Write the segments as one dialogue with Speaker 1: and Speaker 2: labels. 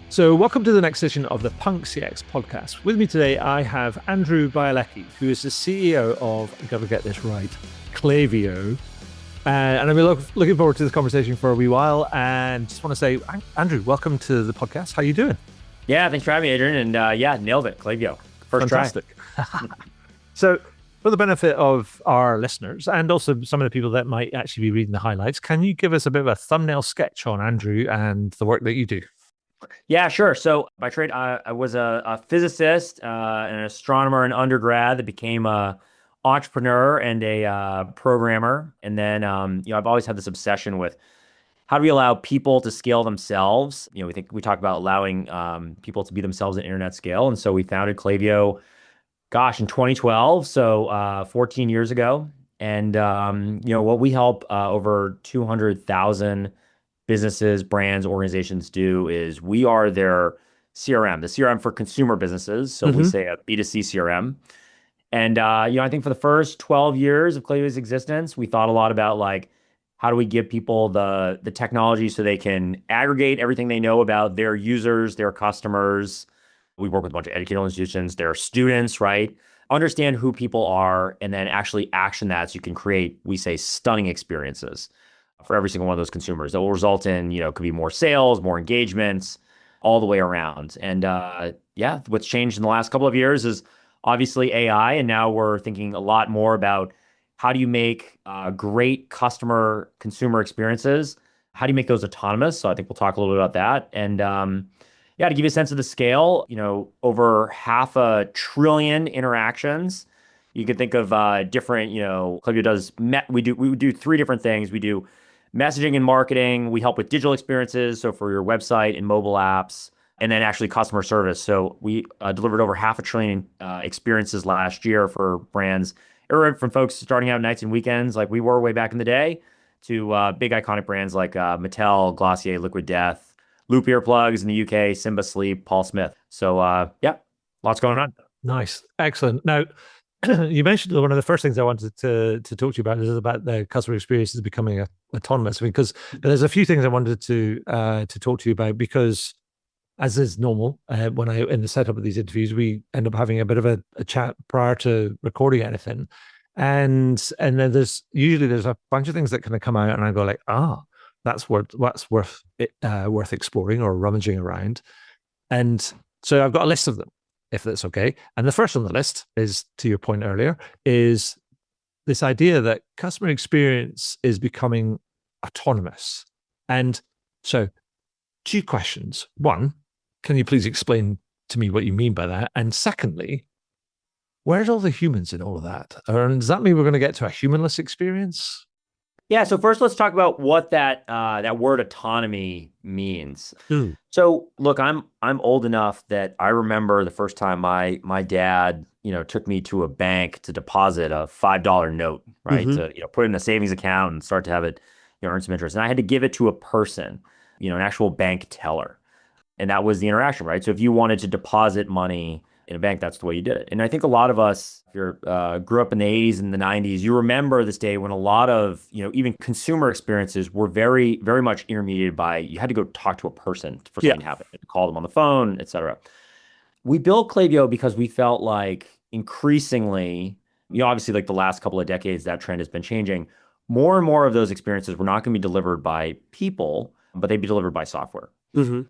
Speaker 1: So, welcome to the next edition of the Punk CX podcast. With me today, I have Andrew Bialecki, who is the CEO of, I've got to get this right, Klaviyo. And I'm looking forward to this conversation for a wee while. And just want to say, Andrew, welcome to the podcast. How are you doing?
Speaker 2: Yeah, thanks for having me, Adrian. And yeah, nailed it. Klaviyo. First
Speaker 1: Fantastic. Try. So, for the benefit of our listeners and also some of the people that might actually be reading the highlights, can you give us a bit of a thumbnail sketch on Andrew and the work that you do?
Speaker 2: Yeah, sure. So by trade, I was a physicist, an astronomer in undergrad that became a entrepreneur and a programmer. And then, I've always had this obsession with how do we allow people to scale themselves? We talk about allowing people to be themselves at internet scale. And so we founded Klaviyo, in 2012, so 14 years ago. And, what we help over 200,000 businesses, brands, organizations do is we are their CRM, the CRM for consumer businesses. So we say a B2C CRM. And, I think for the first 12 years of Klaviyo's existence, we thought a lot about like, how do we give people the technology so they can aggregate everything they know about their users, their customers. We work with a bunch of educational institutions, their students, right? Understand who people are and then actually action that so you can create, we say, stunning experiences for every single one of those consumers that will result in, could be more sales, more engagements, all the way around. And what's changed in the last couple of years is obviously AI. And now we're thinking a lot more about how do you make great consumer experiences? How do you make those autonomous? So I think we'll talk a little bit about that. And to give you a sense of the scale, over 500 billion interactions. You can think of different, Klaviyo does, we do three different things. We do messaging and marketing. We help with digital experiences. So for your website and mobile apps, and then actually customer service. So we delivered over 500 billion experiences last year for brands. Everyone from folks starting out nights and weekends, like we were way back in the day, to big iconic brands like Mattel, Glossier, Liquid Death, Loop earplugs in the UK, Simba Sleep, Paul Smith. So lots going on.
Speaker 1: Nice. Excellent. Now, you mentioned one of the first things I wanted to talk to you about is about the customer experiences becoming autonomous. Because there's a few things I wanted to talk to you about, because as is normal, when in the setup of these interviews, we end up having a bit of a chat prior to recording anything, and then there's a bunch of things that kind of come out, and I go like, that's worth exploring or rummaging around, and so I've got a list of them, if that's okay. And the first on the list is, to your point earlier, is this idea that customer experience is becoming autonomous. And so, two questions. One, can you please explain to me what you mean by that? And secondly, where's all the humans in all of that? And does that mean we're going to get to a humanless experience?
Speaker 2: Yeah. So first, let's talk about what that word autonomy means. So look, I'm old enough that I remember the first time my dad took me to a bank to deposit a $5 note, right? To put it in a savings account and start to have it earn some interest. And I had to give it to a person, an actual bank teller. And that was the interaction, right? So if you wanted to deposit money in a bank, that's the way you did it. And I think a lot of us, if you grew up in the 80s and the 90s, you remember this day when a lot of, even consumer experiences were very, very much intermediated by, you had to go talk to a person for something to happen, call them on the phone, et cetera. We built Klaviyo because we felt like increasingly, obviously like the last couple of decades, that trend has been changing. More and more of those experiences were not going to be delivered by people, but they'd be delivered by software.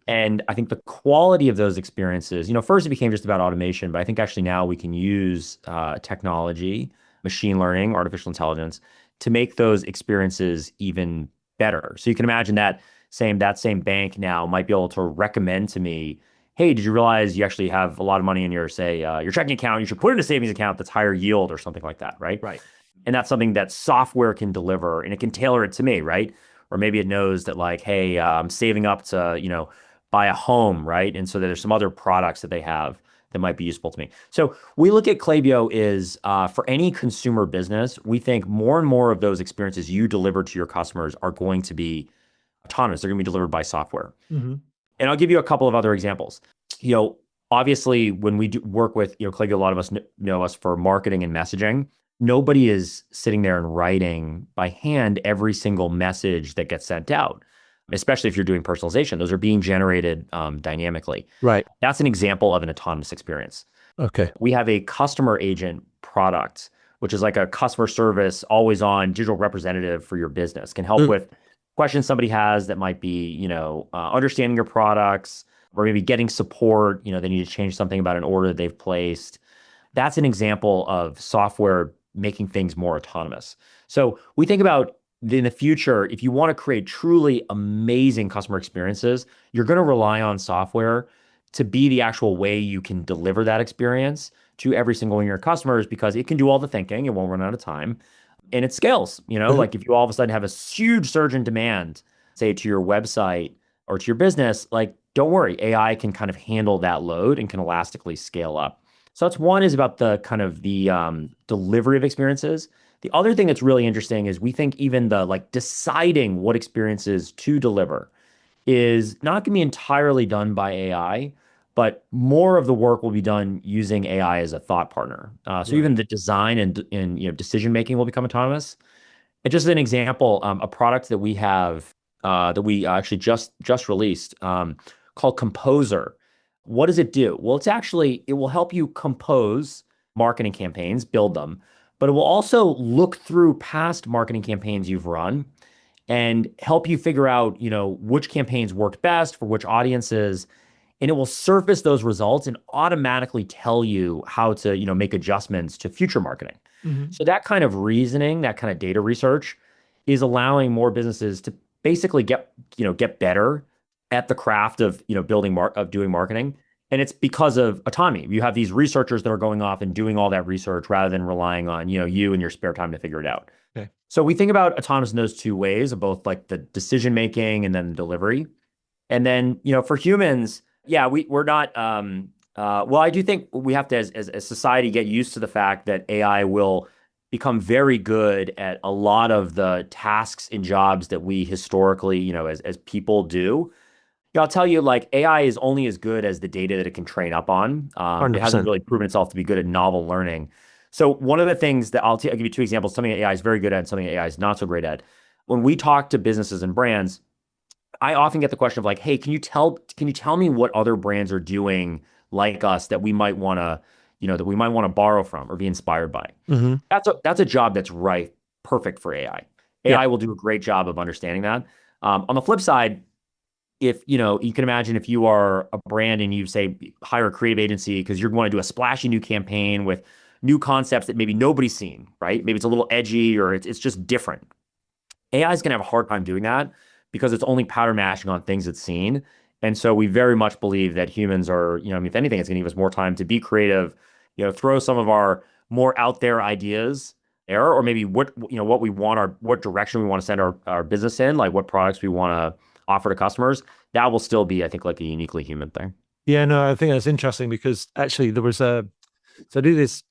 Speaker 2: And I think the quality of those experiences, first it became just about automation, but I think actually now we can use technology, machine learning, artificial intelligence to make those experiences even better. So you can imagine that same bank now might be able to recommend to me, hey, did you realize you actually have a lot of money in your, say, your checking account? You should put it in a savings account that's higher yield or something like that, right?
Speaker 1: Right.
Speaker 2: And that's something that software can deliver, and it can tailor it to me, right? Or maybe it knows that like, hey, I'm saving up to, buy a home, right? And so there's some other products that they have that might be useful to me. So we look at Klaviyo is for any consumer business, we think more and more of those experiences you deliver to your customers are going to be autonomous. They're going to be delivered by software. And I'll give you a couple of other examples. Obviously, when we do work with, Klaviyo, a lot of us know us for marketing and messaging. Nobody is sitting there and writing by hand every single message that gets sent out. especially if you're doing personalization. Those are being generated dynamically.
Speaker 1: Right.
Speaker 2: That's an example of an autonomous experience.
Speaker 1: Okay.
Speaker 2: We have a customer agent product, which is like a customer service, always on digital representative for your business, can help with questions somebody has that might be, understanding your products or maybe getting support. They need to change something about an order they've placed. That's an example of software making things more autonomous. So we think about in the future, if you want to create truly amazing customer experiences, you're going to rely on software to be the actual way you can deliver that experience to every single one of your customers, because it can do all the thinking, it won't run out of time, and it scales. Like if you all of a sudden have a huge surge in demand, say to your website or to your business, like don't worry, AI can kind of handle that load and can elastically scale up. So that's one, is about the kind of the delivery of experiences. The other thing that's really interesting is we think even the like deciding what experiences to deliver is not going to be entirely done by AI, but more of the work will be done using AI as a thought partner. So even the design and decision making will become autonomous. And just as an example, a product that we have that we actually just released called Composer. What does it do? Well, it will help you compose marketing campaigns, build them, but it will also look through past marketing campaigns you've run and help you figure out, which campaigns worked best for which audiences. And it will surface those results and automatically tell you how to, make adjustments to future marketing. So that kind of reasoning, that kind of data research is allowing more businesses to basically get better at the craft of, doing marketing. And it's because of autonomy. You have these researchers that are going off and doing all that research rather than relying on, you and your spare time to figure it out.
Speaker 1: Okay.
Speaker 2: So we think about autonomous in those two ways, of both like the decision making and then the delivery. And then, for humans, yeah, we're not well, I do think we have to, as a society, get used to the fact that AI will become very good at a lot of the tasks and jobs that we historically, as people do. I'll tell you, like, AI is only as good as the data that it can train up on. It hasn't
Speaker 1: 100%.
Speaker 2: really proven itself to be good at novel learning. So one of the things that I'll give you two examples, something that AI is very good at and something that AI is not so great at. When we talk to businesses and brands, I often get the question of like, hey, can you tell me what other brands are doing like us that we might want to borrow from or be inspired by? That's a job that's perfect for AI. AI will do a great job of understanding that. On the flip side, if you can imagine, if you are a brand and you say hire a creative agency because you're going to do a splashy new campaign with new concepts that maybe nobody's seen, right? Maybe it's a little edgy or it's just different. AI is going to have a hard time doing that because it's only pattern matching on things it's seen. And so we very much believe that humans are, if anything, it's going to give us more time to be creative, throw some of our more out there ideas there, or maybe what we want, what direction we want to send our business in, like what products we want to offer to customers. That will still be, I think, like a uniquely human thing.
Speaker 1: Yeah, no, I think that's interesting because actually so I do this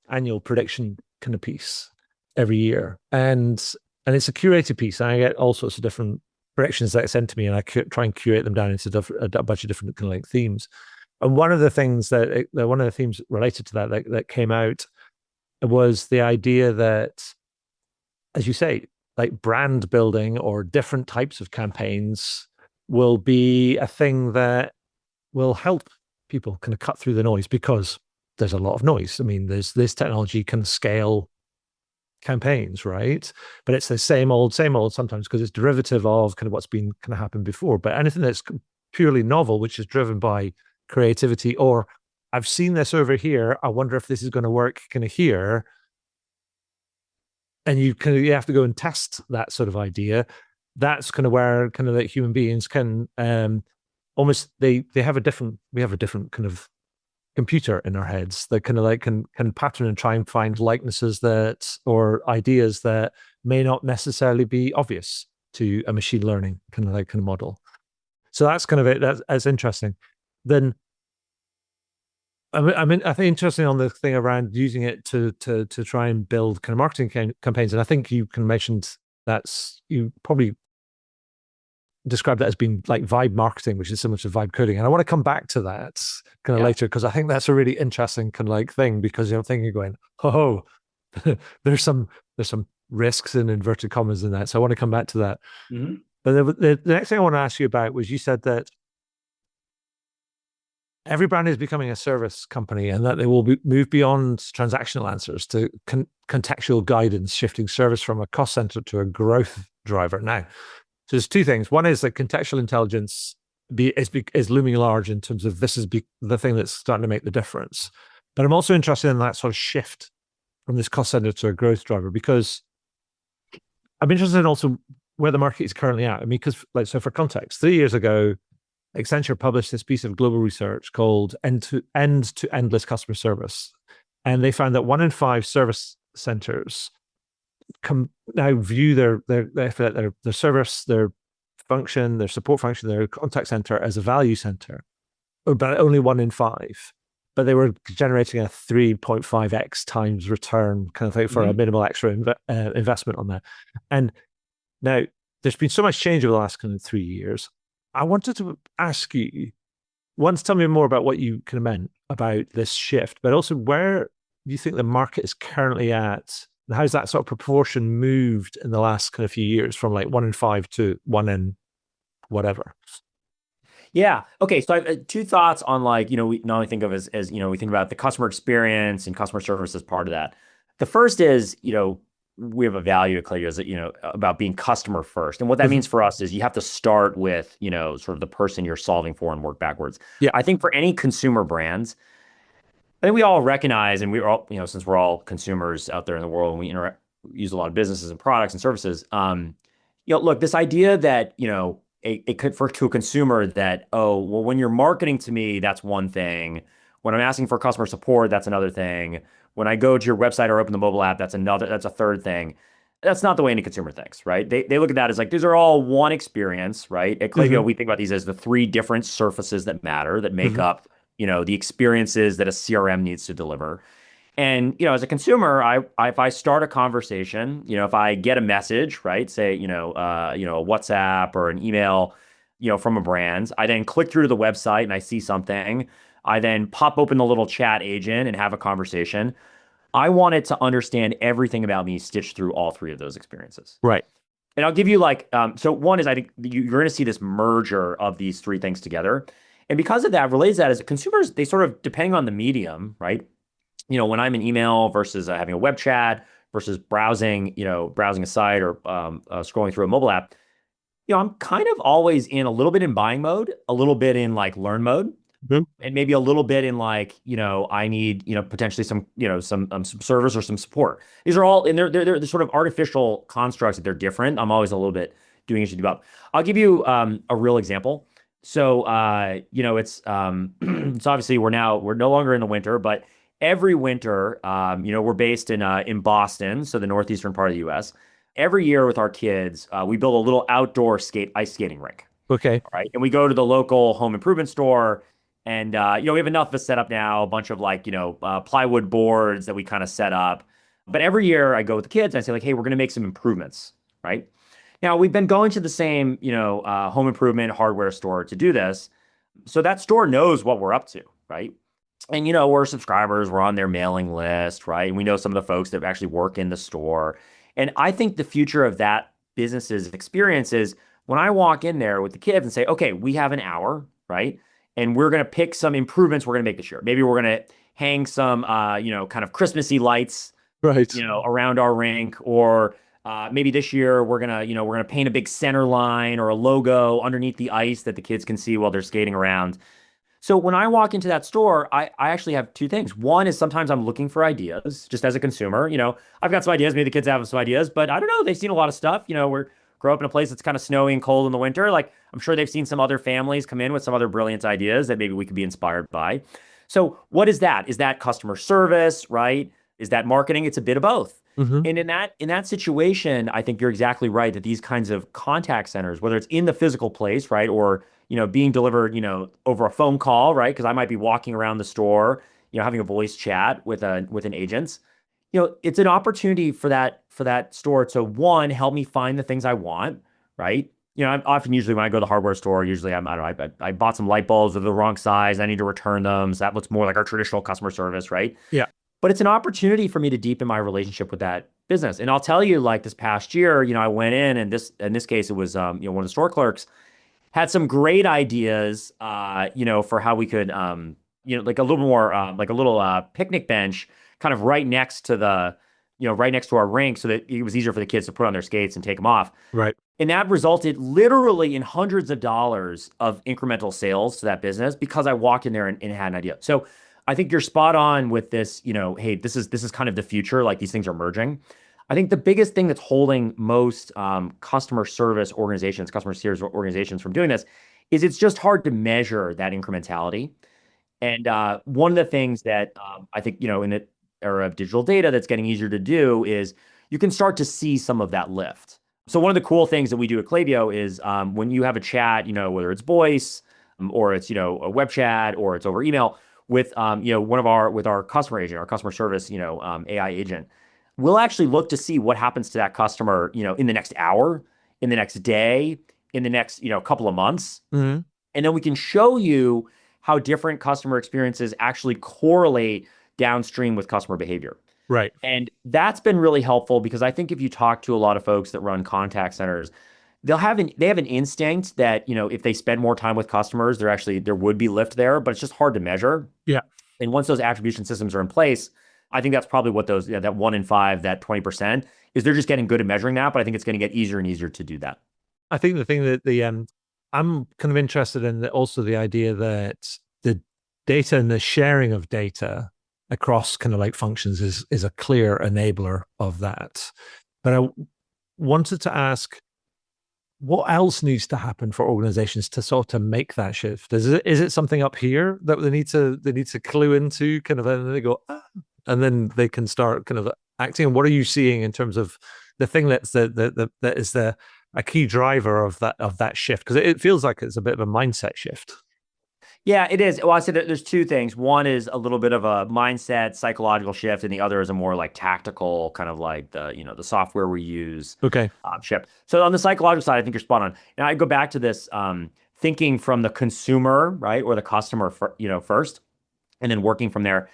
Speaker 1: annual prediction kind of piece every year, and it's a curated piece. And I get all sorts of different predictions that are sent to me, and I try and curate them down into a bunch of different kind of like themes. And one of the themes related to that came out was the idea that, as you say, like brand building or different types of campaigns will be a thing that will help people kind of cut through the noise, because there's a lot of noise. I mean, this technology can scale campaigns, right? But it's the same old sometimes, because it's derivative of kind of what's been kind of happened before. But anything that's purely novel, which is driven by creativity, or I've seen this over here, I wonder if this is going to work kind of here. And you have to go and test that sort of idea. That's kind of where kind of like human beings can almost we have a different kind of computer in our heads that kind of like can pattern and try and find likenesses or ideas that may not necessarily be obvious to a machine learning kind of model. So that's kind of it. That's interesting. Then I think interesting on the thing around using it to try and build kind of marketing campaigns. And I think you mentioned you probably described that as being like vibe marketing, which is similar to vibe coding. And I want to come back to that kind of later, because I think that's a really interesting kind of like thing, because you're thinking going, oh, there's some risks in inverted commas in that. So I want to come back to that. But the next thing I want to ask you about was you said that every brand is becoming a service company and that they will move beyond transactional answers to contextual guidance, shifting service from a cost center to a growth driver. Now, so there's two things. One is that contextual intelligence is looming large in terms of this is the thing that's starting to make the difference. But I'm also interested in that sort of shift from this cost center to a growth driver, because I'm interested in also where the market is currently at. I mean, because so for context, 3 years ago, Accenture published this piece of global research called End to Endless Customer Service. And they found that 1 in 5 service centers now view their service, their function, their support function, their contact center as a value center, but only 1 in 5. But they were generating a 3.5x times return kind of thing for a minimal extra investment on that. And now there's been so much change over the last kind of 3 years. I wanted to ask you, once, tell me more about what you kind of meant about this shift, but also where you think the market is currently at, and how's that sort of proportion moved in the last kind of few years from like 1 in 5 to 1 in whatever.
Speaker 2: Yeah. Okay. So I have 2 thoughts on, like, we not only think of as, we think about the customer experience and customer service as part of that. The first is, we have a value at Klaviyo, is that, about being customer first. And what that means for us is you have to start with, sort of the person you're solving for and work backwards.
Speaker 1: Yeah.
Speaker 2: I think for any consumer brands, I think we all recognize, and we're all, since we're all consumers out there in the world and we use a lot of businesses and products and services, look, this idea that, it could to a consumer that, oh, well, when you're marketing to me, that's one thing. When I'm asking for customer support, that's another thing. When I go to your website or open the mobile app, that's a third thing. That's not the way any consumer thinks, right? They look at that as like, these are all one experience, right? At Klaviyo, we think about these as the 3 different surfaces that matter, that make up, the experiences that a CRM needs to deliver. And, as a consumer, if I start a conversation, if I get a message, right, say, a WhatsApp or an email, from a brand, I then click through to the website and I see something. I then pop open the little chat agent and have a conversation. I want it to understand everything about me stitched through all 3 of those experiences.
Speaker 1: Right.
Speaker 2: And I'll give you so one is, I think you're going to see this merger of these 3 things together. And because of that, relates to that is consumers, they sort of, depending on the medium, right? When I'm in email versus having a web chat versus browsing a site or scrolling through a mobile app, I'm kind of always in a little bit in buying mode, a little bit in like learn mode, and maybe a little bit in like, I need, potentially some service or some support. These are all, and they're sort of artificial constructs that they're different. I'm always a little bit doing it to develop. I'll give you a real example. So, it's obviously we're no longer in the winter, but every winter, we're based in Boston, so the northeastern part of the U.S. Every year with our kids, we build a little outdoor ice skating rink.
Speaker 1: Okay.
Speaker 2: All right. And we go to the local home improvement store, and we have enough of a setup now, a bunch of like, plywood boards that we kind of set up. But every year I go with the kids and I say like, hey, we're going to make some improvements, right? Now we've been going to the same, home improvement hardware store to do this. So that store knows what we're up to, right? And, we're subscribers, we're on their mailing list, right? And we know some of the folks that actually work in the store. And I think the future of that business's experience is when I walk in there with the kids and say, okay, we have an hour, right? And we're going to pick some improvements we're going to make this year. Maybe we're going to hang some, kind of Christmassy lights,
Speaker 1: right,
Speaker 2: around our rink, or maybe this year we're gonna paint a big center line or a logo underneath the ice that the kids can see while they're skating around. So when I walk into that store, I actually have 2 things. One is sometimes I'm looking for ideas, just as a consumer. I've got some ideas, maybe the kids have some ideas, but I don't know. They've seen a lot of stuff. We're grow up in a place that's kind of snowy and cold in the winter. Like, I'm sure they've seen some other families come in with some other brilliant ideas that maybe we could be inspired by. So what is that? Is that customer service, right? Is that marketing? It's a bit of both. And in that situation, I think you're exactly right that these kinds of contact centers, whether it's in the physical place, right, or being delivered, over a phone call, right, because I might be walking around the store, having a voice chat with an agent. It's an opportunity for that store to, one, help me find the things I want, right? I'm often, usually when I go to the hardware store, usually I bought some light bulbs that are the wrong size. I need to return them. So that looks more like our traditional customer service, right?
Speaker 1: Yeah.
Speaker 2: But it's an opportunity for me to deepen my relationship with that business. And I'll tell you, like this past year, I went in in this case, it was, one of the store clerks had some great ideas, for how we could, like a little more, like a little picnic bench kind of right next to right next to our rink so that it was easier for the kids to put on their skates and take them off.
Speaker 1: Right.
Speaker 2: And that resulted literally in hundreds of dollars of incremental sales to that business because I walked in there and had an idea. So I think you're spot on with this, hey, this is kind of the future, like these things are merging. I think the biggest thing that's holding most customer service organizations from doing this is it's just hard to measure that incrementality. And one of the things that I think, in the era of digital data that's getting easier to do is you can start to see some of that lift. So one of the cool things that we do at Klaviyo is when you have a chat, whether it's voice or it's, a web chat or it's over email with, with our customer agent, our customer service, AI agent, we'll actually look to see what happens to that customer, in the next hour, in the next day, in the next, couple of months.
Speaker 1: Mm-hmm.
Speaker 2: And then we can show you how different customer experiences actually correlate downstream with customer behavior.
Speaker 1: Right.
Speaker 2: And that's been really helpful because I think if you talk to a lot of folks that run contact centers, they have an instinct that, if they spend more time with customers, there would be lift there, but it's just hard to measure.
Speaker 1: Yeah.
Speaker 2: And once those attribution systems are in place, I think that's probably what those, that 1 in 5, that 20% is. They're just getting good at measuring that, but I think it's going to get easier and easier to do that.
Speaker 1: I think the thing that I'm kind of interested in also the idea that the data and the sharing of data across kind of like functions is a clear enabler of that. But I wanted to ask, what else needs to happen for organizations to sort of make that shift? Is it something up here that they need to clue into kind of, and then they go, and then they can start kind of acting? And what are you seeing in terms of the thing that is a key driver of that shift? Because it feels like it's a bit of a mindset shift.
Speaker 2: Yeah, it is. Well, I said that there's two things. One is a little bit of a mindset, psychological shift, and the other is a more like tactical, kind of like the software we use.
Speaker 1: Okay.
Speaker 2: Shift. So on the psychological side, I think you're spot on. Now I go back to this thinking from the consumer, right, or the customer, first, and then working from there.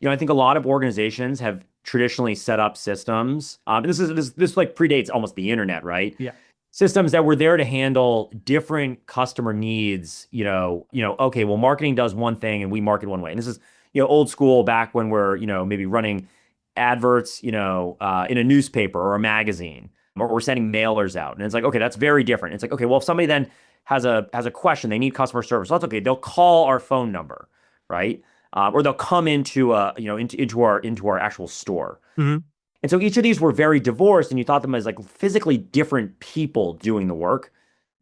Speaker 2: I think a lot of organizations have traditionally set up systems. This like predates almost the internet, right?
Speaker 1: Yeah.
Speaker 2: Systems that were there to handle different customer needs. Okay, well, marketing does one thing and we market one way. And this is, old school back when we're, maybe running adverts, in a newspaper or a magazine, or we're sending mailers out. And it's like, okay, that's very different. It's like, okay, well, if somebody then has a question, they need customer service. Well, that's okay. They'll call our phone number, right? Or they'll come into our actual store.
Speaker 1: Mm-hmm.
Speaker 2: And so each of these were very divorced, and you thought them as like physically different people doing the work.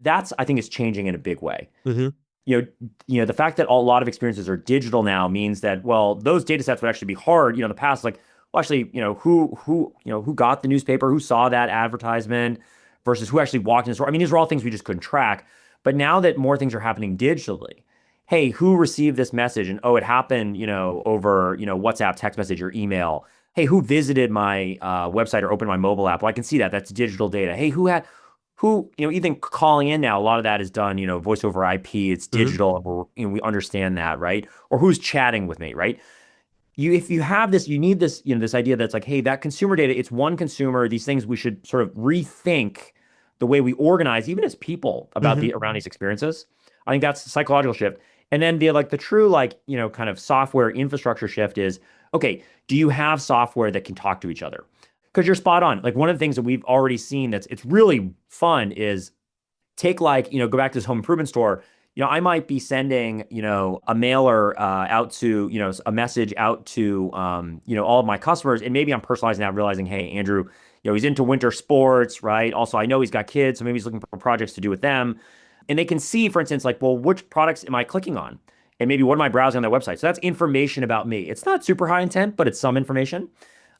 Speaker 2: That's, I think, is changing in a big way.
Speaker 1: Mm-hmm.
Speaker 2: The fact that a lot of experiences are digital now means that, well, those data sets would actually be hard. In the past, like, well, actually, who got the newspaper, who saw that advertisement versus who actually walked in the store. I mean, these are all things we just couldn't track. But now that more things are happening digitally, hey, who received this message? And it happened, over, WhatsApp, text message, or email. Hey, who visited my website or opened my mobile app? Well, I can see that. That's digital data. Hey, even calling in now, a lot of that is done, voice over IP. It's digital. Mm-hmm. We understand that, right? Or who's chatting with me, right? If you have this, you need this, this idea that's like, hey, that consumer data, it's one consumer. These things we should sort of rethink the way we organize, even as people, about around these experiences. I think that's the psychological shift. And then the true kind of software infrastructure shift is, okay, do you have software that can talk to each other? Because you're spot on. Like one of the things that we've already seen it's really fun is take go back to this home improvement store. I might be sending, a mailer out to, a message out to, all of my customers. And maybe I'm personalizing that, realizing, hey, Andrew, he's into winter sports, right? Also, I know he's got kids, so maybe he's looking for projects to do with them. And they can see, for instance, like, well, which products am I clicking on? And maybe what am I browsing on their website? So that's information about me. It's not super high intent, but it's some information.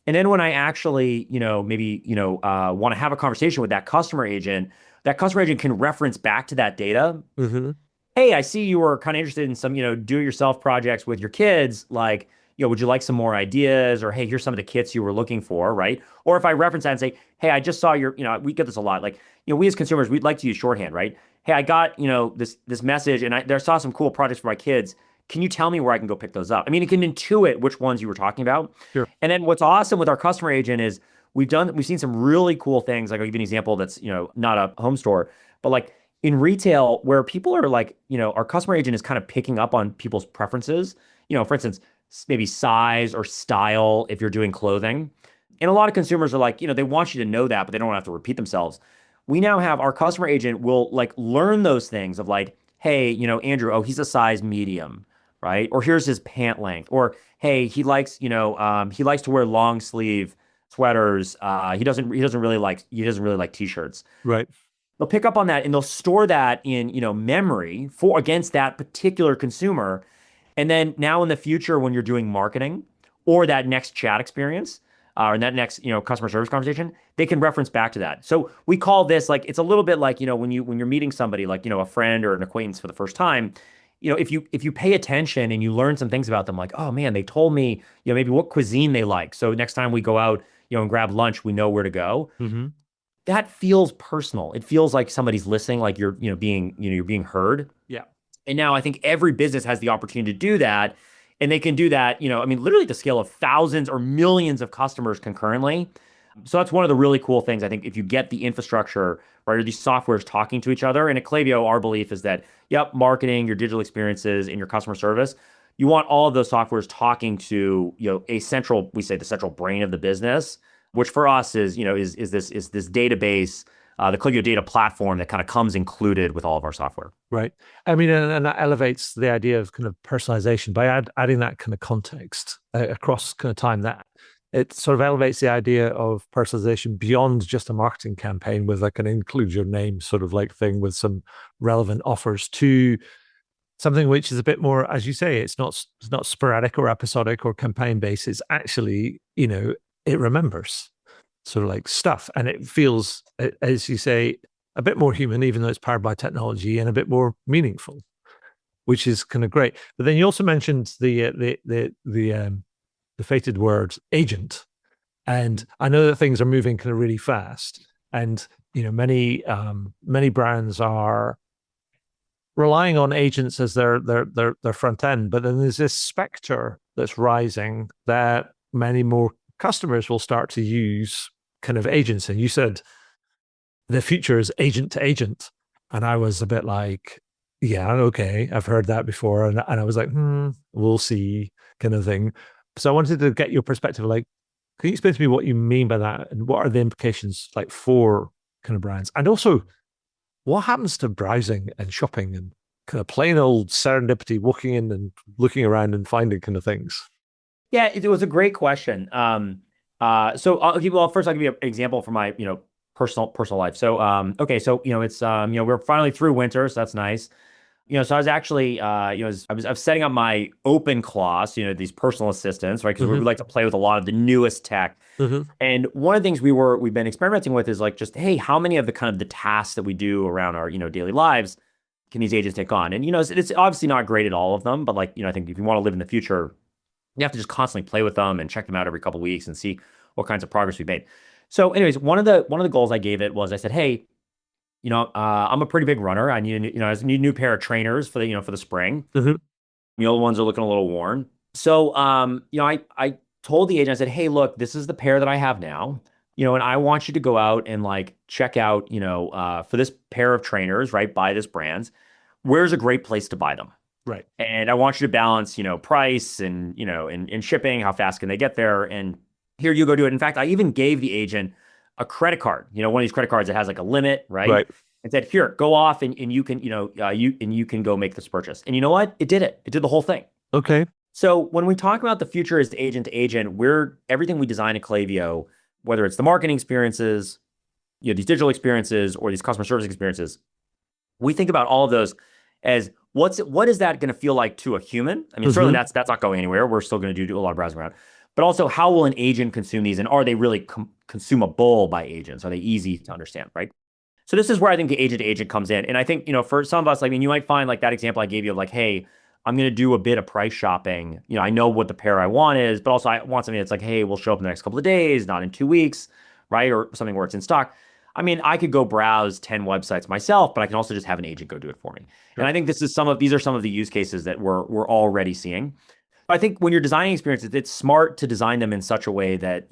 Speaker 2: And then when I actually, want to have a conversation with that customer agent can reference back to that data.
Speaker 1: Mm-hmm.
Speaker 2: Hey, I see you were kind of interested in some, do-it-yourself projects with your kids. Like, would you like some more ideas? Or, hey, here's some of the kits you were looking for, right? Or if I reference that and say, hey, I just saw your, we get this a lot. Like, we as consumers, we'd like to use shorthand, right? Hey, I got, this message and I saw some cool projects for my kids. Can you tell me where I can go pick those up? I mean, it can intuit which ones you were talking about.
Speaker 1: Sure.
Speaker 2: And then what's awesome with our customer agent is we've seen some really cool things. Like I'll give you an example that's, not a home store, but like in retail where people are like, our customer agent is kind of picking up on people's preferences, for instance, maybe size or style if you're doing clothing. And a lot of consumers are like, they want you to know that, but they don't have to repeat themselves. We now have our customer agent will like learn those things of like, hey, Andrew, oh, he's a size medium, right? Or here's his pant length. Or hey, he likes to wear long sleeve sweaters. He doesn't really like t-shirts.
Speaker 1: Right.
Speaker 2: They'll pick up on that and they'll store that in, memory for against that particular consumer. And then now in the future, when you're doing marketing or that next chat experience, or that next, customer service conversation, they can reference back to that. So we call this like, it's a little bit like, when you're meeting somebody like, a friend or an acquaintance for the first time, if you pay attention and you learn some things about them, like, oh man, they told me, maybe what cuisine they like. So next time we go out, and grab lunch, we know where to go.
Speaker 1: Mm-hmm.
Speaker 2: That feels personal. It feels like somebody's listening, like you're being heard.
Speaker 1: Yeah.
Speaker 2: And now I think every business has the opportunity to do that. And they can do that, literally at the scale of thousands or millions of customers concurrently. So that's one of the really cool things. I think if you get the infrastructure, right, or these softwares talking to each other. And at Klaviyo, our belief is that, yep, marketing, your digital experiences, and your customer service, you want all of those softwares talking to, we say the central brain of the business, which for us is this database, the Klaviyo data platform that kind of comes included with all of our software.
Speaker 1: Right. I mean, and that elevates the idea of kind of personalization by adding that kind of context across kind of time. That it sort of elevates the idea of personalization beyond just a marketing campaign with like an include your name sort of like thing with some relevant offers to something which is a bit more, as you say, it's not sporadic or episodic or campaign based. It's actually, it remembers sort of like stuff, and it feels, as you say, a bit more human, even though it's powered by technology, and a bit more meaningful, which is kind of great. But then you also mentioned the fated word agent, and I know that things are moving kind of really fast, and many brands are relying on agents as their front end. But then there's this specter that's rising that many more customers will start to use kind of agents. And you said the future is agent to agent. And I was a bit like, yeah, okay, I've heard that before. And I was like, we'll see kind of thing. So I wanted to get your perspective. Like, can you explain to me what you mean by that? And what are the implications like for kind of brands? And also, what happens to browsing and shopping and kind of plain old serendipity, walking in and looking around and finding kind of things?
Speaker 2: Yeah, it was a great question. So first I'll give you an example from my, personal life. So, okay. So, it's, we're finally through winter, so that's nice. So I was actually, I was setting up my open class, these personal assistants, right? Because we like to play with a lot of the newest tech. And one of the things we've been experimenting with is like, just, hey, how many of the kind of the tasks that we do around our, daily lives can these agents take on? And, it's obviously not great at all of them, but like, I think if you want to live in the future, you have to just constantly play with them and check them out every couple of weeks and see what kinds of progress we've made. So anyways, one of the goals I gave it was I said, hey, I'm a pretty big runner. I need a new pair of trainers for the spring. The old ones are looking a little worn. So, I told the agent, I said, hey, look, this is the pair that I have now, and I want you to go out and like check out, for this pair of trainers, right, by this brand, where's a great place to buy them?
Speaker 1: Right.
Speaker 2: And I want you to balance, price and, and shipping, how fast can they get there? And here you go do it. In fact, I even gave the agent a credit card, one of these credit cards that has like a limit, right?
Speaker 1: Right.
Speaker 2: And said, here, go off and you can, you can go make this purchase. And you know what? It did it. It did the whole thing.
Speaker 1: Okay.
Speaker 2: So when we talk about the future as agent to agent, everything we design at Klaviyo, whether it's the marketing experiences, these digital experiences or these customer service experiences, we think about all of those as what is that going to feel like to a human? I mean, certainly that's not going anywhere. We're still going to do a lot of browsing around. But also, how will an agent consume these? And are they really consumable by agents? Are they easy to understand, right? So this is where I think the agent to agent comes in. And I think, for some of us, I mean, you might find like that example I gave you of like, hey, I'm going to do a bit of price shopping. I know what the pair I want is, but also I want something that's like, hey, we'll show up in the next couple of days, not in 2 weeks, right? Or something where it's in stock. I mean, I could go browse 10 websites myself, but I can also just have an agent go do it for me. Sure. And I think these are some of the use cases that we're already seeing. I think when you're designing experiences, it's smart to design them in such a way that,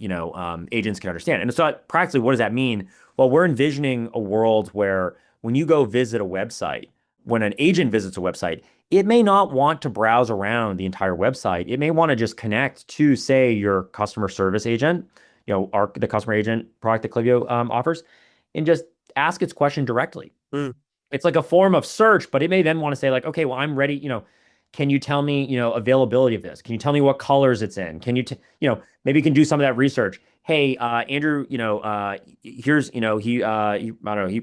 Speaker 2: agents can understand. And so practically, what does that mean? Well, we're envisioning a world where when you go visit a website, when an agent visits a website, it may not want to browse around the entire website. It may want to just connect to, say, your customer service agent, the customer agent product that Klaviyo offers, and just ask its question directly.
Speaker 1: Mm.
Speaker 2: It's like a form of search, but it may then want to say like, okay, well, I'm ready, can you tell me, availability of this? Can you tell me what colors it's in? Can you, maybe you can do some of that research. Hey, Andrew, here's, I don't know,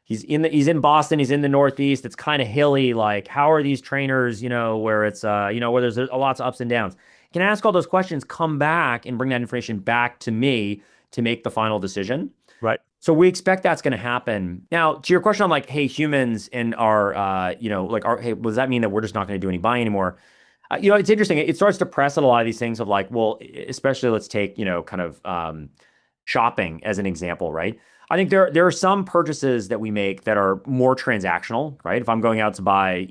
Speaker 2: he's in Boston, he's in the Northeast. It's kind of hilly. Like, how are these trainers, where it's, where there's lots of ups and downs. Can I ask all those questions, come back and bring that information back to me to make the final decision?
Speaker 1: Right.
Speaker 2: So we expect that's going to happen. Now, to your question on like, hey, humans and hey, does that mean that we're just not going to do any buying anymore? It's interesting. It starts to press at a lot of these things of like, well, especially let's take, kind of shopping as an example, right? I think there are some purchases that we make that are more transactional, right? If I'm going out to buy,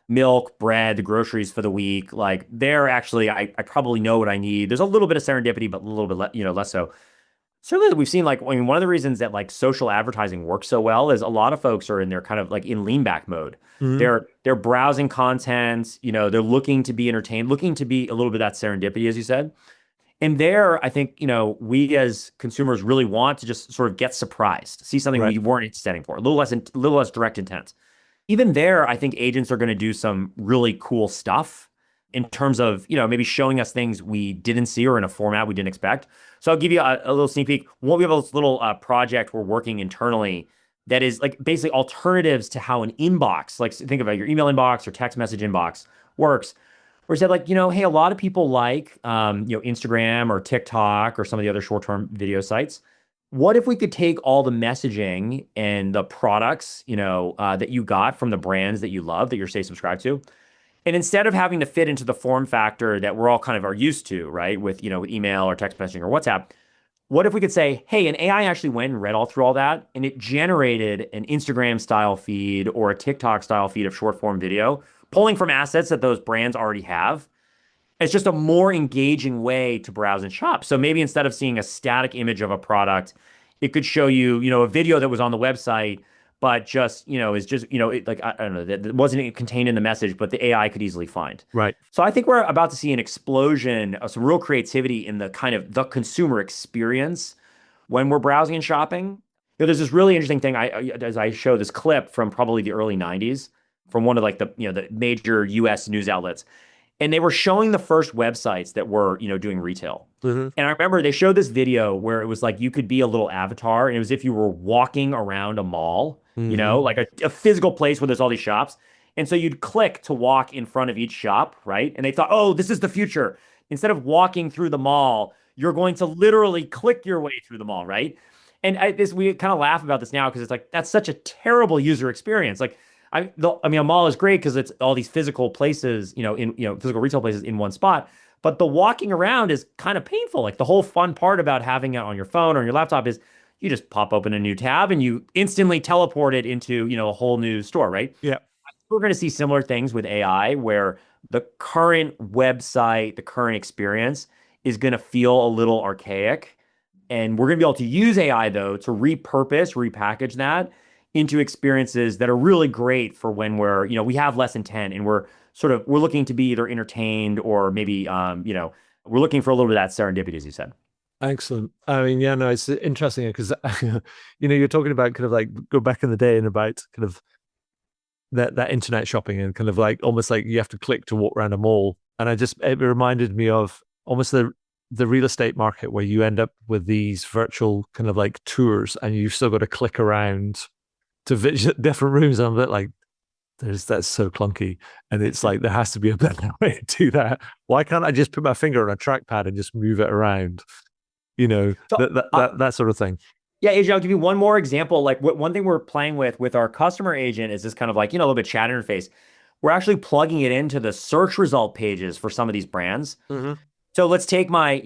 Speaker 2: milk, bread, the groceries for the week, like they're actually, I probably know what I need. There's a little bit of serendipity, but a little bit, less so. Certainly we've seen like, I mean, one of the reasons that like social advertising works so well is a lot of folks are in their kind of like in lean back mode.
Speaker 1: Mm-hmm.
Speaker 2: They're browsing content, they're looking to be entertained, looking to be a little bit of that serendipity, as you said. And there, I think, we as consumers really want to just sort of get surprised, see something
Speaker 1: Right.
Speaker 2: we weren't intending for, a little less direct intent. Even there, I think agents are going to do some really cool stuff in terms of, maybe showing us things we didn't see or in a format we didn't expect. So I'll give you a little sneak peek. We have a little project we're working internally that is like basically alternatives to how an inbox, like think about your email inbox or text message inbox works. Where it said like, hey, a lot of people like, Instagram or TikTok or some of the other short-term video sites. What if we could take all the messaging and the products, that you got from the brands that you love, that you're, say, subscribed to, and instead of having to fit into the form factor that we're all kind of are used to, right, with, with email or text messaging or WhatsApp, what if we could say, hey, an AI actually went and read all through all that, and it generated an Instagram style feed or a TikTok style feed of short form video, pulling from assets that those brands already have. It's just a more engaging way to browse and shop. So maybe instead of seeing a static image of a product, it could show you, a video that was on the website, but just, is just, like, I don't know, that wasn't contained in the message, but the AI could easily find.
Speaker 1: Right.
Speaker 2: So I think we're about to see an explosion of some real creativity in the kind of the consumer experience when we're browsing and shopping. There's this really interesting thing. As I show this clip from probably the early 90s from one of like the major US news outlets. And they were showing the first websites that were, doing retail.
Speaker 1: Mm-hmm.
Speaker 2: And I remember they showed this video where it was like you could be a little avatar, and it was if you were walking around a mall,
Speaker 1: Mm-hmm.
Speaker 2: like a physical place where there's all these shops. And so you'd click to walk in front of each shop, right? And they thought, oh, this is the future. Instead of walking through the mall, you're going to literally click your way through the mall, right? And we kind of laugh about this now because it's like that's such a terrible user experience. Like a mall is great because it's all these physical places, physical retail places in one spot. But the walking around is kind of painful. Like the whole fun part about having it on your phone or on your laptop is you just pop open a new tab and you instantly teleport it into, a whole new store, right?
Speaker 1: Yeah.
Speaker 2: We're going to see similar things with AI where the current website, the current experience is going to feel a little archaic. And we're going to be able to use AI though to repackage that into experiences that are really great for when we're, we have less intent and we're looking to be either entertained or maybe, we're looking for a little bit of that serendipity, as you said.
Speaker 1: Excellent. I mean, yeah, no, it's interesting because, you're talking about kind of like go back in the day and about kind of that internet shopping and kind of like almost like you have to click to walk around a mall. And it reminded me of almost the real estate market where you end up with these virtual kind of like tours and you've still got to click around to visit different rooms. And I'm a bit like, that's so clunky. And it's like, there has to be a better way to do that. Why can't I just put my finger on a trackpad and just move it around? That sort of thing.
Speaker 2: Yeah, AJ, I'll give you one more example. Like one thing we're playing with our customer agent is this kind of like, a little bit chat interface. We're actually plugging it into the search result pages for some of these brands.
Speaker 1: Mm-hmm.
Speaker 2: So let's take my,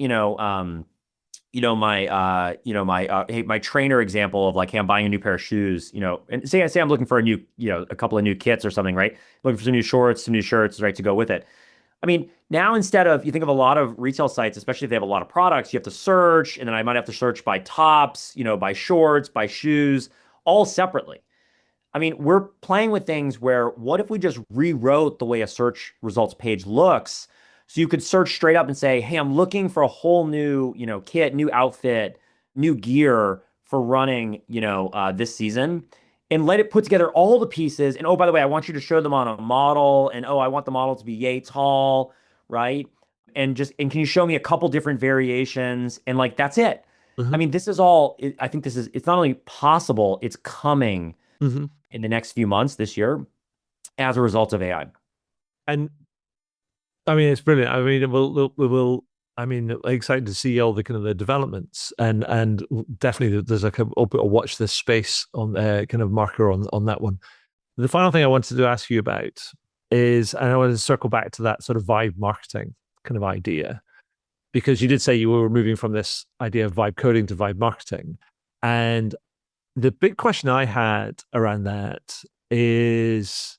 Speaker 2: my trainer example of like, hey, I'm buying a new pair of shoes, and say I'm looking for a new, a couple of new kits or something, right? Looking for some new shorts, some new shirts, right, to go with it. I mean, now instead of, you think of a lot of retail sites, especially if they have a lot of products, you have to search, and then I might have to search by tops, by shorts, by shoes, all separately. I mean, we're playing with things where what if we just rewrote the way a search results page looks? So you could search straight up and say, hey, I'm looking for a whole new, kit, new outfit, new gear for running, this season. And let it put together all the pieces. And oh, by the way, I want you to show them on a model. And oh, I want the model to be yay tall, right? And can you show me a couple different variations? And like, that's it. I
Speaker 1: Hmm.
Speaker 2: mean, this is all, I think it's not only possible, it's coming
Speaker 1: Hmm.
Speaker 2: in the next few months this year as a result of AI.
Speaker 1: And I mean, it's brilliant. I mean, we will. I mean, excited to see all the kind of the developments, and definitely there's like a watch this space on kind of marker on that one. The final thing I wanted to ask you about is, and I want to circle back to that sort of vibe marketing kind of idea, because you did say you were moving from this idea of vibe coding to vibe marketing, and the big question I had around that is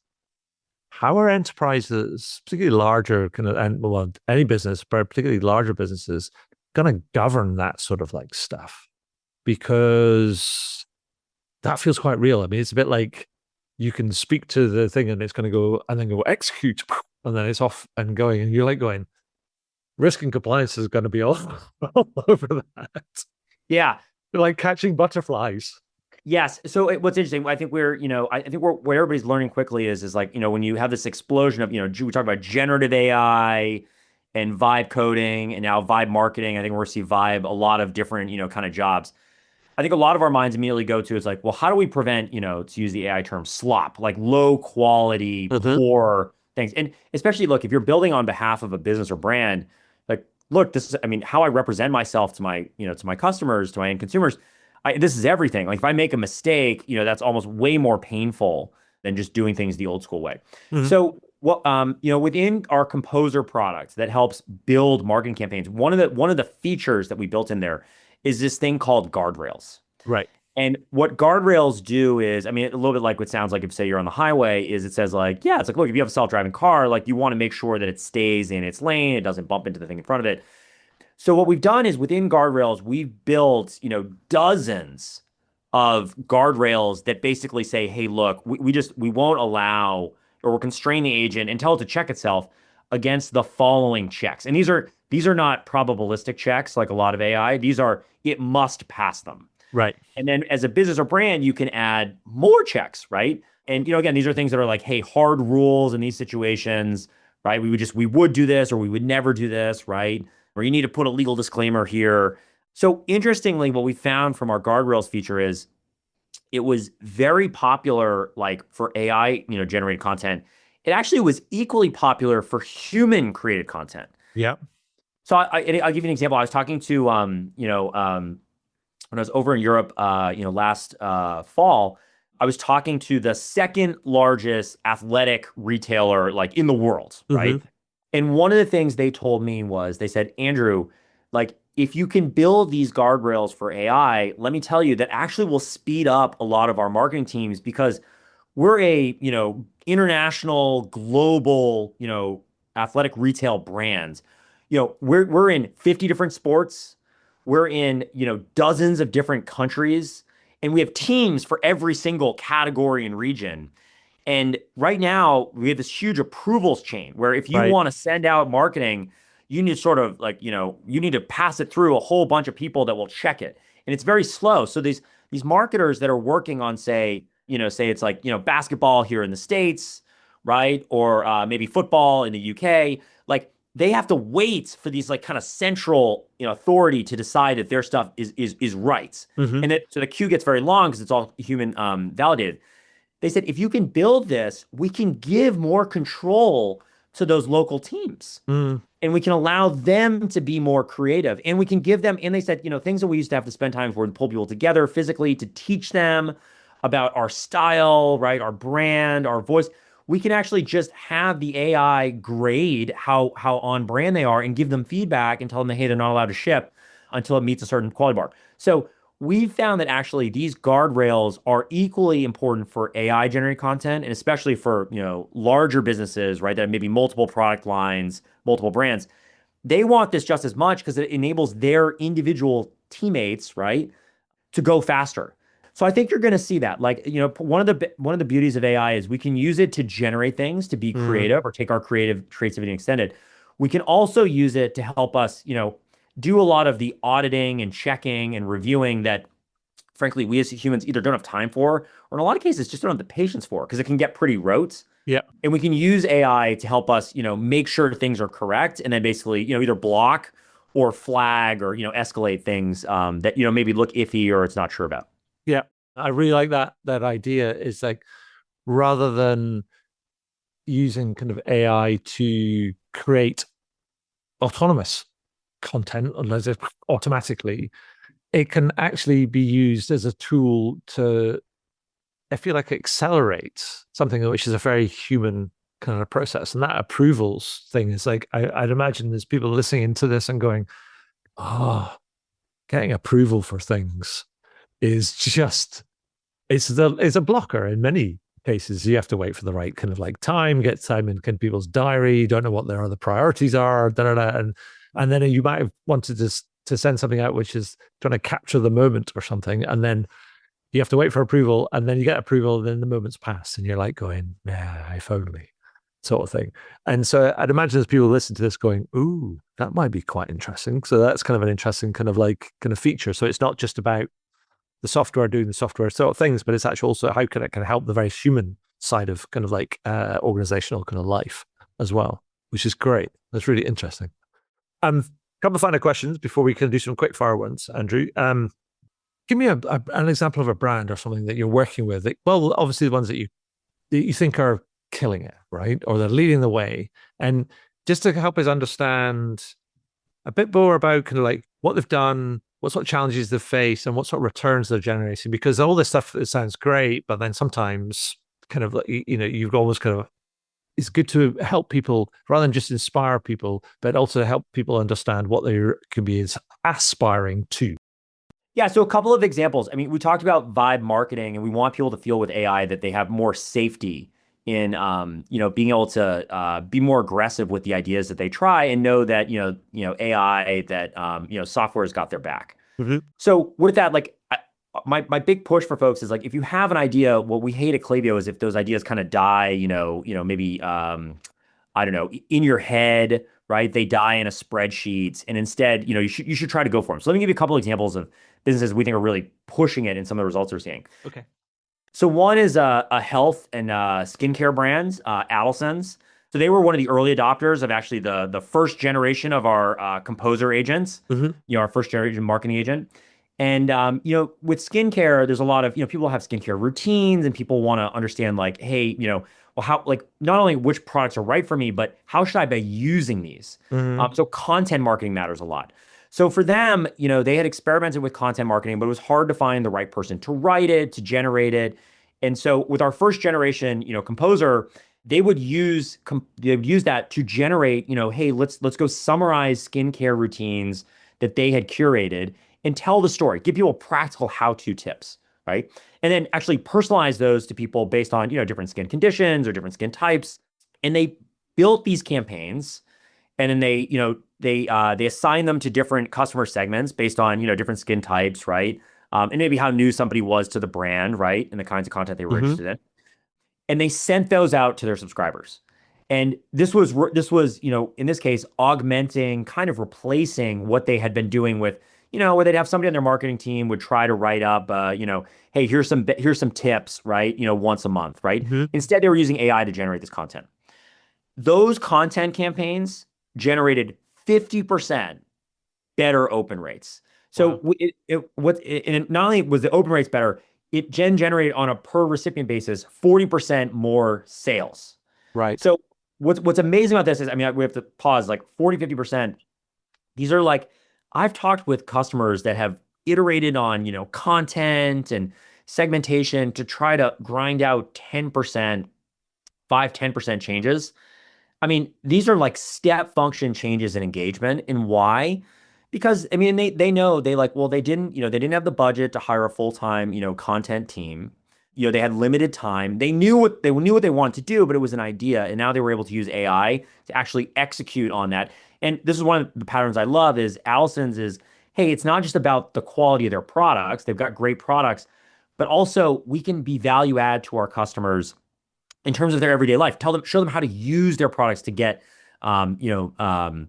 Speaker 1: how are enterprises, particularly larger kind of, and well, any business, but particularly larger businesses, going to govern that sort of like stuff? Because that feels quite real. I mean, it's a bit like you can speak to the thing and it's going to go and then go execute, and then it's off and going, and you're like going, risk and compliance is going to be all, all over that.
Speaker 2: Yeah.
Speaker 1: They're like catching butterflies.
Speaker 2: Yes. So what's interesting, I think I think what everybody's learning quickly is like, when you have this explosion of, we talk about generative AI and vibe coding and now vibe marketing. I think we're going to see vibe a lot of different, kind of jobs. I think a lot of our minds immediately go to is like, well, how do we prevent, to use the AI term, slop, like low quality,
Speaker 1: Mm-hmm.
Speaker 2: poor things? And especially, look, if you're building on behalf of a business or brand, like, look, this is, I mean, how I represent myself to my, to my customers, to my end consumers, this is everything. Like, if I make a mistake, that's almost way more painful than just doing things the old school way.
Speaker 1: Mm-hmm.
Speaker 2: So, within our Composer product that helps build marketing campaigns, one of the features that we built in there is this thing called guardrails.
Speaker 1: Right.
Speaker 2: And what guardrails do is, I mean, a little bit like what sounds like if, say, you're on the highway, is it says like, yeah, it's like, look, if you have a self-driving car, like you want to make sure that it stays in its lane, it doesn't bump into the thing in front of it. So what we've done is within guardrails, we've built, dozens of guardrails that basically say, hey, look, we won't allow, or we'll constrain the agent and tell it to check itself against the following checks. And these are not probabilistic checks like a lot of AI. These are, it must pass them.
Speaker 1: Right.
Speaker 2: And then as a business or brand, you can add more checks, right? And again, these are things that are like, hey, hard rules in these situations, right? We would do this or we would never do this, right? Or you need to put a legal disclaimer here. So interestingly, what we found from our guardrails feature is it was very popular, like for AI, generated content. It actually was equally popular for human created content.
Speaker 1: Yeah.
Speaker 2: So I'll give you an example. I was talking to when I was over in Europe, last fall, I was talking to the second largest athletic retailer like in the world, right?
Speaker 1: Mm-hmm.
Speaker 2: And one of the things they told me was they said, Andrew, like if you can build these guardrails for AI, let me tell you that actually will speed up a lot of our marketing teams because we're a, international, global, athletic retail brand. We're in 50 different sports. We're in, dozens of different countries, and we have teams for every single category and region. And right now, we have this huge approvals chain where if you
Speaker 1: Right.
Speaker 2: want to send out marketing, you need sort of like, you need to pass it through a whole bunch of people that will check it. And it's very slow. So these marketers that are working on, say it's like, basketball here in the States, right? Or maybe football in the UK, like they have to wait for these like kind of central, authority to decide if their stuff is right.
Speaker 1: Mm-hmm.
Speaker 2: So the queue gets very long because it's all human validated. They said, if you can build this, we can give more control to those local teams
Speaker 1: Mm.
Speaker 2: and we can allow them to be more creative and we can give them, and they said, things that we used to have to spend time for and pull people together physically to teach them about our style, right? Our brand, our voice. We can actually just have the AI grade how on brand they are and give them feedback and tell them, hey, they're not allowed to ship until it meets a certain quality bar. So we found that actually these guardrails are equally important for AI generated content, and especially for, larger businesses, right? That have maybe multiple product lines, multiple brands. They want this just as much because it enables their individual teammates, right, to go faster. So I think you're going to see that. Like, one of the beauties of AI is we can use it to generate things, to be
Speaker 1: Mm.
Speaker 2: creative or take our creativity extended. We can also use it to help us, do a lot of the auditing and checking and reviewing that frankly we as humans either don't have time for, or in a lot of cases just don't have the patience for, because it can get pretty rote.
Speaker 1: Yeah.
Speaker 2: And we can use AI to help us, make sure things are correct, and then basically, either block or flag or, escalate things that, maybe look iffy or it's not sure about.
Speaker 1: Yeah. I really like that idea is like, rather than using kind of AI to create autonomous content unless it automatically, it can actually be used as a tool to, I feel like, accelerate something which is a very human kind of process. And that approvals thing is like, I'd imagine there's people listening to this and going, oh, getting approval for things is just, it's a blocker in many cases. You have to wait for the right kind of like time, get time in people's diary, you don't know what their other priorities are, and then you might have wanted to send something out which is trying to capture the moment or something, and then you have to wait for approval, and then you get approval, and then the moment's passed, and you're like going, yeah, if only, sort of thing. And so I'd imagine there's people listen to this going, ooh, that might be quite interesting. So that's kind of an interesting kind of feature. So it's not just about the software doing the software sort of things, but it's actually also how can it kind of help the very human side of kind of like organizational kind of life as well, which is great. That's really interesting. Couple of final questions before we can do some quick fire ones, Andrew. Give me an example of a brand or something that you're working with. Well, obviously the ones that you think are killing it, right? Or they're leading the way. And just to help us understand a bit more about kind of like what they've done, what sort of challenges they've faced, and what sort of returns they're generating. Because all this stuff, it sounds great, but then sometimes kind of like, you've always kind of, it's good to help people rather than just inspire people, but also help people understand what they can be aspiring to.
Speaker 2: Yeah, so a couple of examples. I mean, we talked about vibe marketing, and we want people to feel with AI that they have more safety in, being able to be more aggressive with the ideas that they try, and know that, AI, that, software has got their back.
Speaker 1: Mm-hmm.
Speaker 2: So with that, like, my big push for folks is like, if you have an idea, what we hate at Klaviyo is if those ideas kind of die, maybe, I don't know, in your head, right? They die in a spreadsheet, and instead, you should try to go for them. So let me give you a couple examples of businesses we think are really pushing it in some of the results we're seeing.
Speaker 1: Okay.
Speaker 2: So one is a health and skincare brand, Allison's. So they were one of the early adopters of actually the first generation of our composer agents,
Speaker 1: Mm-hmm.
Speaker 2: our first generation marketing agent. And with skincare, there's a lot of, people have skincare routines, and people want to understand like, hey, well, how, like, not only which products are right for me, but how should I be using these?
Speaker 1: Mm-hmm.
Speaker 2: So content marketing matters a lot. So for them, they had experimented with content marketing, but it was hard to find the right person to write it, to generate it. And so with our first generation, composer, they would use that to generate, hey, let's go summarize skincare routines that they had curated and tell the story, give people practical how-to tips, right? And then actually personalize those to people based on, different skin conditions or different skin types. And they built these campaigns, and then they assign them to different customer segments based on, different skin types, right? And maybe how new somebody was to the brand, right? And the kinds of content they were
Speaker 1: Mm-hmm.
Speaker 2: interested in. And they sent those out to their subscribers. And this was, in this case, augmenting, kind of replacing what they had been doing with, where they'd have somebody on their marketing team would try to write up, hey, here's some tips, right? Once a month, right?
Speaker 1: Mm-hmm.
Speaker 2: Instead, they were using AI to generate this content. Those content campaigns generated 50% better open rates. So
Speaker 1: Wow.
Speaker 2: and not only was the open rates better, it generated on a per recipient basis 40% more sales.
Speaker 1: Right.
Speaker 2: So what's amazing about this is, I mean, we have to pause, like 40, 50%. These are like, I've talked with customers that have iterated on, content and segmentation to try to grind out 10%, 5-10% changes. I mean, these are like step function changes in engagement. And why? Because I mean they know they like well they didn't have the budget to hire a full-time, content team. They had limited time. They knew what they wanted to do, but it was an idea, and now they were able to use AI to actually execute on that. And this is one of the patterns I love is Allison's is, hey, it's not just about the quality of their products. They've got great products, but also we can be value add to our customers in terms of their everyday life. Show them how to use their products to get, um, you know, um,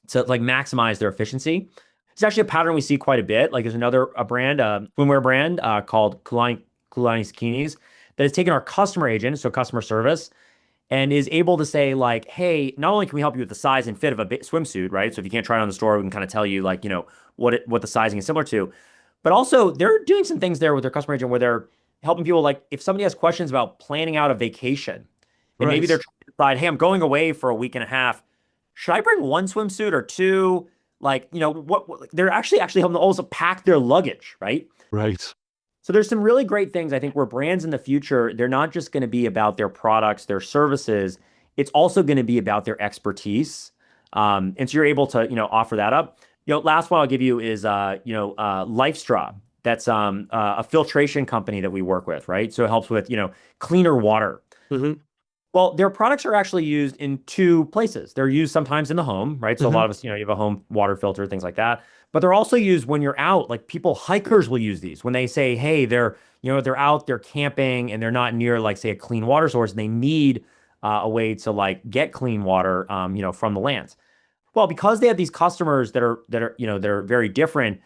Speaker 2: to like maximize their efficiency. It's actually a pattern we see quite a bit. Like there's a brand, swimwear brand called Kulani Skinis that has taken our customer agent, so customer service, and is able to say like, hey, not only can we help you with the size and fit of a swimsuit, right? So if you can't try it on the store, we can kind of tell you like, what the sizing is similar to. But also they're doing some things there with their customer agent where they're helping people like if somebody has questions about planning out a vacation and maybe they're
Speaker 1: Right.
Speaker 2: trying to decide, hey, I'm going away for a week and a half. Should I bring one swimsuit or two? Like, what they're actually helping them also pack their luggage, right?
Speaker 1: Right.
Speaker 2: So there's some really great things I think where brands in the future, they're not just going to be about their products, their services. It's also going to be about their expertise. And so you're able to, offer that up. Last one I'll give you is, LifeStraw. That's a filtration company that we work with, right? So it helps with, cleaner water.
Speaker 1: Hmm.
Speaker 2: Well, their products are actually used in two places. They're used sometimes in the home, right? So a
Speaker 1: Hmm.
Speaker 2: lot of us, you have a home water filter, things like that. But they're also used when you're out. Like hikers will use these when they say, hey, they're out, they're camping, and they're not near, like, say, a clean water source, and they need a way to like get clean water, from the lands. Well, because they have these customers that are very different.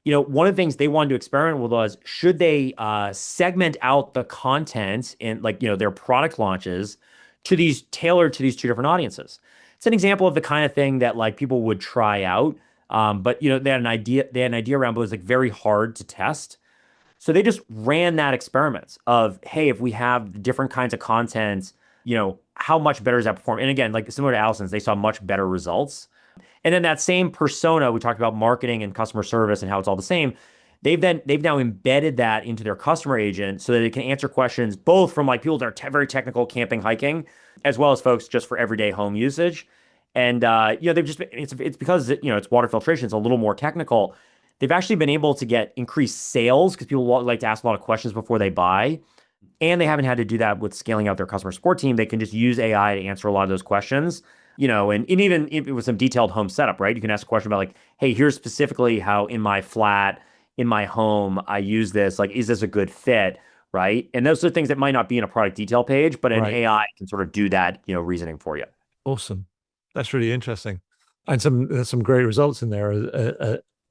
Speaker 2: One of the things they wanted to experiment with was should they segment out the content in like, their product launches to these tailored to these two different audiences. It's an example of the kind of thing that like people would try out. But they had an idea around, but it was like very hard to test. So they just ran that experiment of, hey, if we have different kinds of content, how much better does that perform? And again, like similar to Allison's, they saw much better results. And then that same persona, we talked about marketing and customer service and how it's all the same. They've now embedded that into their customer agent so that it can answer questions both from like people that are very technical camping, hiking, as well as folks just for everyday home usage. And they've just it's because it's water filtration, it's a little more technical. They've actually been able to get increased sales because people like to ask a lot of questions before they buy. And they haven't had to do that with scaling out their customer support team. They can just use AI to answer a lot of those questions, and even if it was some detailed home setup, right? You can ask a question about like, hey, here's specifically how in my flat, in my home, I use this. Like, is this a good fit? Right. And those are things that might not be in a product detail page, but an
Speaker 1: Right.
Speaker 2: AI can sort of do that, reasoning for you.
Speaker 1: Awesome. That's really interesting. And there's some great results in there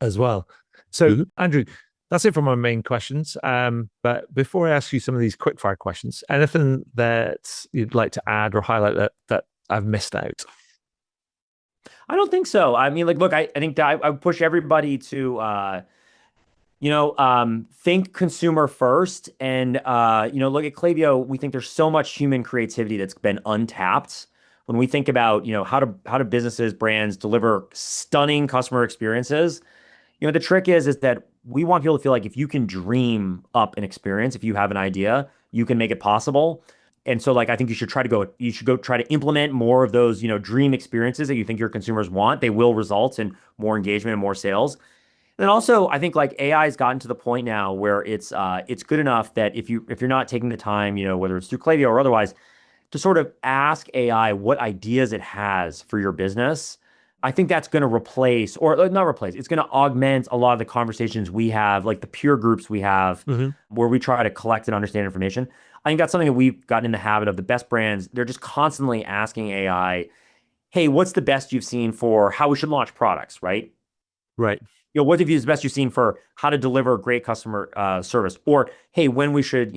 Speaker 1: as well. So,
Speaker 2: Mhm.
Speaker 1: Andrew, that's it for my main questions. But before I ask you some of these quickfire questions, anything that you'd like to add or highlight that I've missed out?
Speaker 2: I don't think so. I mean, like, look, I think that I would push everybody to, think consumer first. And, look at Klaviyo. We think there's so much human creativity that's been untapped. When we think about, how do businesses, brands deliver stunning customer experiences, the trick is that we want people to feel like if you can dream up an experience, if you have an idea, you can make it possible. And so like I think you should go try to implement more of those, dream experiences that you think your consumers want. They will result in more engagement and more sales. And then also I think like AI has gotten to the point now where it's good enough that if you're not taking the time, whether it's through Klaviyo or otherwise, to sort of ask AI what ideas it has for your business. I think that's going to replace, or not replace, it's going to augment a lot of the conversations we have, like the peer groups we have,
Speaker 1: Hmm.
Speaker 2: where we try to collect and understand information. I think that's something that we've gotten in the habit of. The best brands, they're just constantly asking AI, hey, what's the best you've seen for how we should launch products, right?
Speaker 1: Right.
Speaker 2: What have you the best you've seen for how to deliver great customer service, or hey, when we should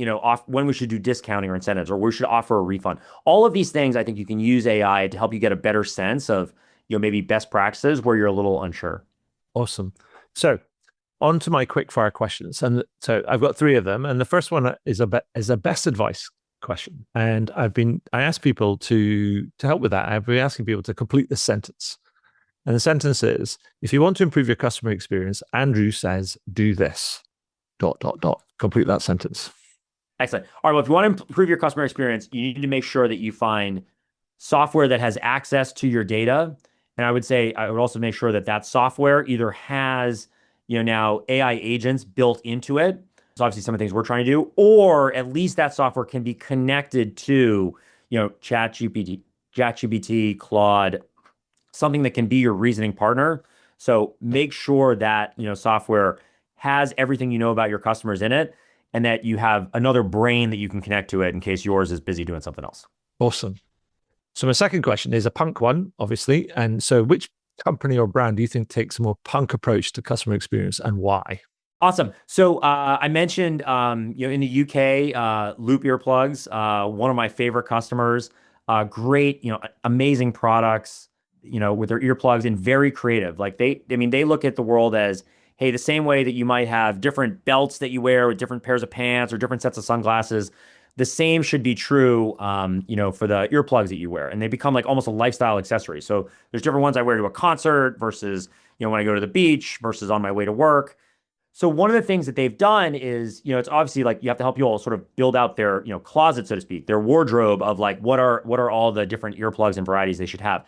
Speaker 2: when we should do discounting or incentives, or we should offer a refund. All of these things, I think you can use AI to help you get a better sense of maybe best practices where you're a little unsure.
Speaker 1: Awesome. So, on to my quick fire questions. And so I've got three of them. And the first one is a best advice question. And I asked people to help with that. I've been asking people to complete this sentence. And the sentence is, if you want to improve your customer experience, Andrew says, do this. Dot, dot, dot. Complete that sentence.
Speaker 2: Excellent. All right. Well, if you want to improve your customer experience, you need to make sure that you find software that has access to your data And I would say I would also make sure that that software either has, now AI agents built into it. So obviously some of the things we're trying to do, or at least that software can be connected to, ChatGPT, Claude, something that can be your reasoning partner. So make sure that, software has everything you know about your customers in it, and that you have another brain that you can connect to it in case yours is busy doing something else.
Speaker 1: Awesome. So my second question is a punk one, obviously. And so which company or brand do you think takes a more punk approach to customer experience, and why?
Speaker 2: Awesome. So I mentioned, in the UK, Loop earplugs, one of my favorite customers, great, amazing products, with their earplugs, and very creative. Like they look at the world as, hey, the same way that you might have different belts that you wear with different pairs of pants or different sets of sunglasses, the same should be true, for the earplugs that you wear. And they become like almost a lifestyle accessory. So there's different ones I wear to a concert versus, when I go to the beach versus on my way to work. So one of the things that they've done is, it's obviously like you have to help people sort of build out their, closet, so to speak, their wardrobe of like what are all the different earplugs and varieties they should have.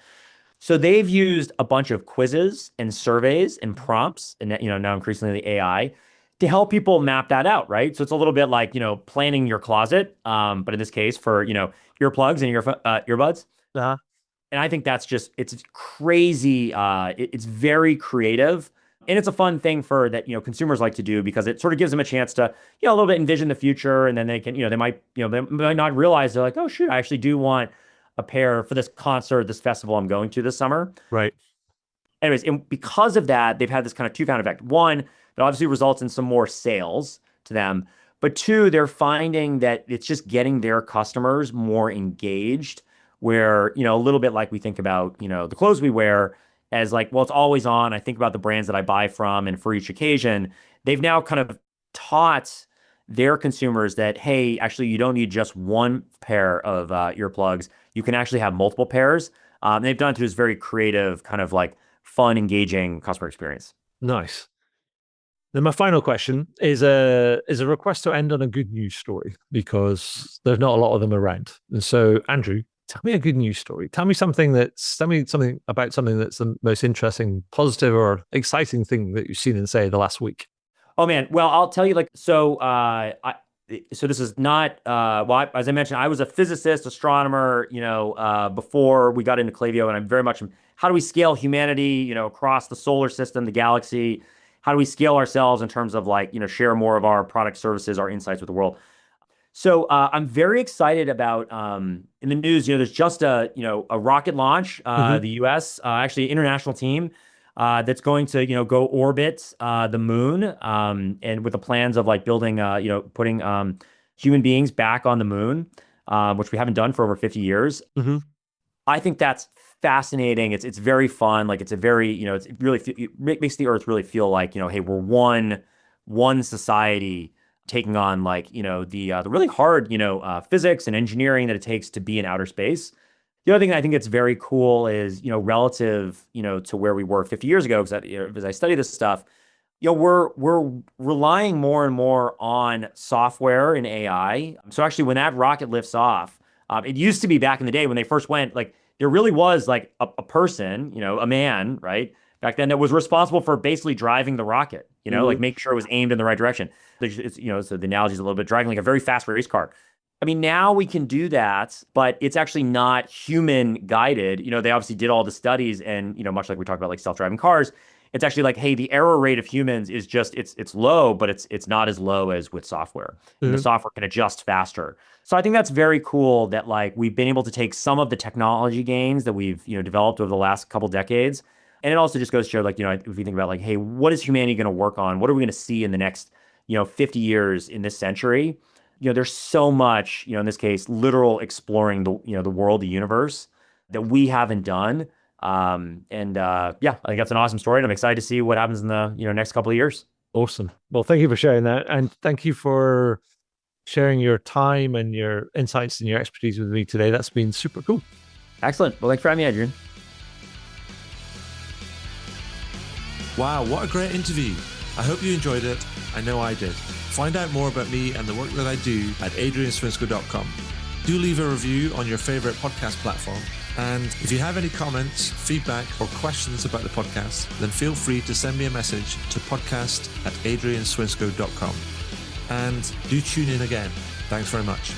Speaker 2: So they've used a bunch of quizzes and surveys and prompts, and now increasingly the AI, to help people map that out, right? So it's a little bit like, planning your closet, but in this case for, earplugs and earbuds.
Speaker 1: Uh-huh.
Speaker 2: And I think it's crazy. It's very creative. And it's a fun thing for that, consumers like to do, because it sort of gives them a chance to, a little bit envision the future. And then they can, they might not realize, they're like, oh, shoot, I actually do want a pair for this concert, this festival I'm going to this summer.
Speaker 1: Right.
Speaker 2: Anyways, and because of that, they've had this kind of two-found effect. One, it obviously results in some more sales to them. But two, they're finding that it's just getting their customers more engaged, where, a little bit like we think about, the clothes we wear as like, well, it's always on. I think about the brands that I buy from, and for each occasion, they've now kind of taught their consumers that, hey, actually, you don't need just one pair of earplugs. You can actually have multiple pairs. And they've done it through this very creative, kind of like fun, engaging customer experience.
Speaker 1: Nice. Then my final question is a request to end on a good news story, because there's not a lot of them around. And so, Andrew, tell me a good news story. Tell me something about something that's the most interesting, positive, or exciting thing that you've seen in, say, the last week.
Speaker 2: Oh man, well, I'll tell you, like, so this is not as I mentioned, I was a physicist, astronomer, before we got into Klaviyo, and I'm very much, how do we scale humanity, across the solar system, the galaxy? How do we scale ourselves in terms of like, share more of our product services, our insights with the world? So I'm very excited about in the news, there's just a rocket launch, the US, actually international team that's going to, go orbit the moon, and with the plans of like building, putting human beings back on the moon, which we haven't done for over 50 years.
Speaker 1: Mm-hmm.
Speaker 2: I think that's fascinating. It's very fun. Like it's a very, it makes the Earth really feel like, hey, we're one society taking on like, the really hard, physics and engineering that it takes to be in outer space. The other thing that I think that's very cool is, relative, to where we were 50 years ago, because as I study this stuff, we're relying more and more on software and AI. So actually, when that rocket lifts off, it used to be back in the day when they first went, like there really was like a person, a man, right? Back then that was responsible for basically driving the rocket, like make sure it was aimed in the right direction. It's, so the analogy is a little bit driving like a very fast race car. I mean, now we can do that, but it's actually not human guided. They obviously did all the studies, and, much like we talked about like self-driving cars, it's actually like, hey, the error rate of humans is just, it's low, but it's not as low as with software. Mm-hmm. And the software can adjust faster. So I think that's very cool that like we've been able to take some of the technology gains that we've, developed over the last couple decades. And it also just goes to show like, if we think about like, hey, what is humanity going to work on? What are we going to see in the next, 50 years in this century? There's so much, in this case, literal exploring the, the world, the universe that we haven't done. I think that's an awesome story, and I'm excited to see what happens in the, next couple of years.
Speaker 1: Awesome. Well, thank you for sharing that. And thank you for sharing your time and your insights and your expertise with me today. That's been super cool.
Speaker 2: Excellent. Well, thanks for having me, Adrian.
Speaker 3: Wow, what a great interview. I hope you enjoyed it. I know I did. Find out more about me and the work that I do at adrianswinsko.com. Do leave a review on your favorite podcast platform, And if you have any comments, feedback, or questions about the podcast, then feel free to send me a message to podcast@adrianswinscoe.com. And do tune in again. Thanks very much.